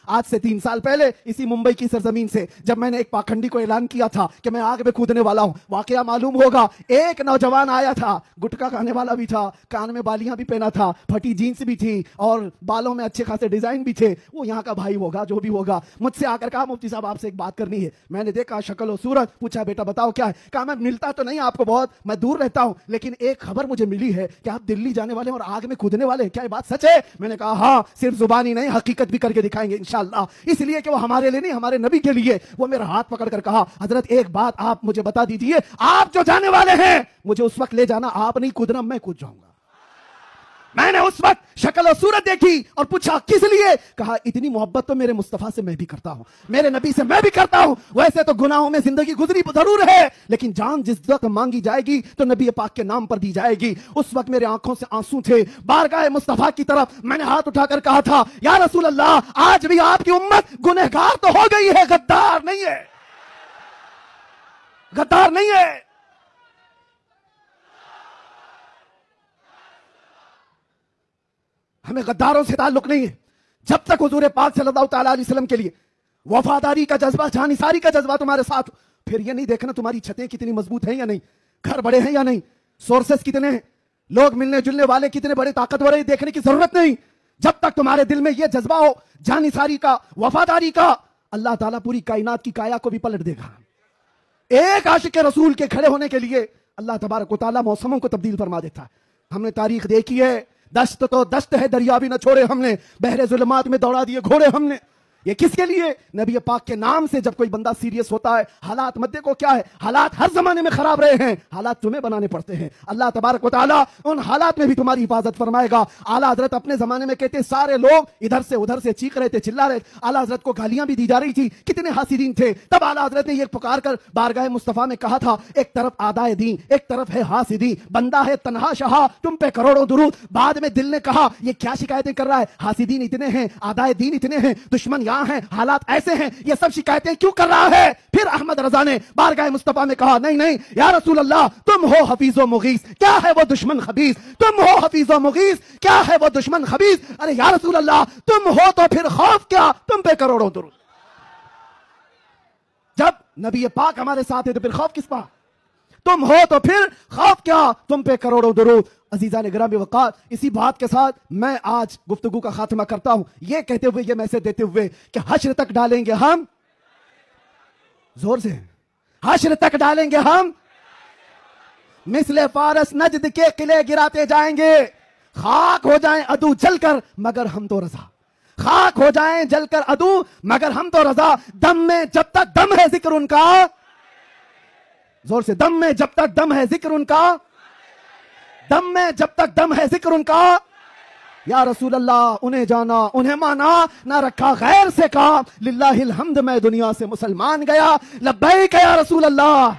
आज से 3 साल पहले इसी मुंबई की सरजमीन से जब मैंने एक पाखंडी को ऐलान किया था कि मैं आग में कूदने वाला हूं, वाकया मालूम होगा, एक नौजवान आया था, गुटखा खाने वाला भी था, कान में बालियां भी पहना था, फटी जीन्स भी थी और बालों में अच्छे खासे डिजाइन भी थे। वो यहाँ का भाई होगा, जो भी होगा, मुझसे आकर कहा मुफ्ती साहब आपसे एक बात करनी है। मैंने देखा शक्ल और सूरत, पूछा बेटा बताओ क्या है। कहा मैं मिलता तो नहीं आपको बहुत, मैं दूर रहता हूं, लेकिन एक खबर मुझे मिली है कि आप दिल्ली जाने वाले और आग में कूदने वाले, क्या ये बात सच है? मैंने कहा हाँ, सिर्फ जुबानी नहीं हकीकत भी करके दिखाएंगे इंशाअल्लाह। इसलिए कि वो हमारे लिए नहीं, हमारे नबी के लिए। वो मेरा हाथ पकड़कर कहा हजरत एक बात आप मुझे बता दीजिए, आप जो जाने वाले हैं मुझे उस वक्त ले जाना, आप नहीं कूदना, मैं कूद जाऊंगा। मैंने उस वक्त शक्ल और सूरत देखी और पूछा किस लिए? कहा इतनी मोहब्बत तो मेरे मुस्तफा से मैं भी करता हूं, मेरे नबी से मैं भी करता हूं। वैसे तो गुनाहों में जिंदगी गुजरी जरूर है, लेकिन जान जिस वक्त मांगी जाएगी तो नबी पाक के नाम पर दी जाएगी। उस वक्त मेरे आंखों से आंसू थे, बारगाह मुस्तफा की तरफ मैंने हाथ उठाकर कहा था या रसूल अल्लाह, आज भी आपकी उम्मत गुनहगार तो हो गई है, गद्दार नहीं है, गद्दार नहीं है। हमें गद्दारों से ताल्लुक नहीं है। जब तक हुजूर पाक सल्लल्लाहु तआला अलैहि वसल्लम के लिए वफादारी का जज्बा, जानिसारी का जज्बा तुम्हारे साथ, फिर ये नहीं देखना तुम्हारी छतें कितनी मजबूत हैं या नहीं, घर बड़े हैं या नहीं, सोर्सेस कितने हैं, लोग मिलने जुलने वाले कितने बड़े ताकतवर हैं, देखने की जरूरत नहीं। जब तक तुम्हारे दिल में यह जज्बा हो जानिसारी का, वफादारी का, अल्लाह ताला पूरी कायनात की काया को भी पलट देगा। एक आशिक रसूल के खड़े होने के लिए अल्लाह तबारक व तआला मौसमों को तब्दील फरमा देता है। हमने तारीख देखी है, दस्त तो दस्त है, दरिया भी न छोड़े हमने, बहरे जुल्मात में दौड़ा दिए घोड़े हमने। ये किसके लिए? नबी पाक के नाम से जब कोई बंदा सीरियस होता है, हालात मत देखो क्या है, हालात हर जमाने में खराब रहे हैं, हालात तुम्हें बनाने पड़ते हैं। अल्लाह तबारक व तआला उन हालात में भी तुम्हारी हिफाजत फरमाएगा। आला हजरत अपने जमाने में कहते सारे लोग इधर से उधर से चीख रहे थे, चिल्ला रहे, आला हजरत को गालियां भी दी जा रही थी, कितने हासिदीन थे। तब आला हजरत ने यह पुकार कर बारगाह मुस्तफा में कहा था, एक तरफ आदाए दीन, एक तरफ है हासिदी, बंदा है तन्हा शहा, तुम पे करोड़ों दुरूद। बाद में दिल ने कहा ये क्या शिकायतें कर रहा है, हासिदीन इतने हैं, आदाए दीन इतने हैं, दुश्मन हैं, हालात ऐसे हैं, ये सब शिकायतें क्यों कर रहा है? फिर अहमद रजा ने बारगाह मुस्तफा में कहा नहीं नहीं या रसूल अल्लाह, तुम हो हफीजो मुगीस, क्या है वो दुश्मन खबीस, तुम हो हफीजो मुगीस, क्या है वो दुश्मन खबीस। अरे या रसूल अल्लाह, तुम हो तो फिर खौफ क्या, तुम पे करोड़ों दुरूद। जब नबी पाक हमारे साथ है तो फिर खौफ किस बात? तुम हो तो फिर खौफ क्या, तुम पे करोड़ों दुरूद। अजीजा ने गिरामी वक़ार, इसी बात के साथ मैं आज गुफ्तगू का खात्मा करता हूं, ये कहते हुए, ये मैसेज देते हुए कि हश्र तक डालेंगे हम, जोर से, हश्र तक डालेंगे हम, मिसले फारस नजद के किले गिराते जाएंगे, खाक हो जाएं अदू जलकर मगर हम तो रजा, खाक हो जाएं जलकर अदू मगर हम तो रजा। दम में जब तक दम है जिक्र उनका, जोर से, दम में जब तक दम है जिक्र उनका, दम में जब तक दम है जिक्र उनका। या रसूल अल्लाह, उन्हें जाना उन्हें माना, ना रखा गैर से काम, लिल्लाहिल हम्द मैं दुनिया से मुसलमान गया, लब्बैक या रसूल अल्लाह।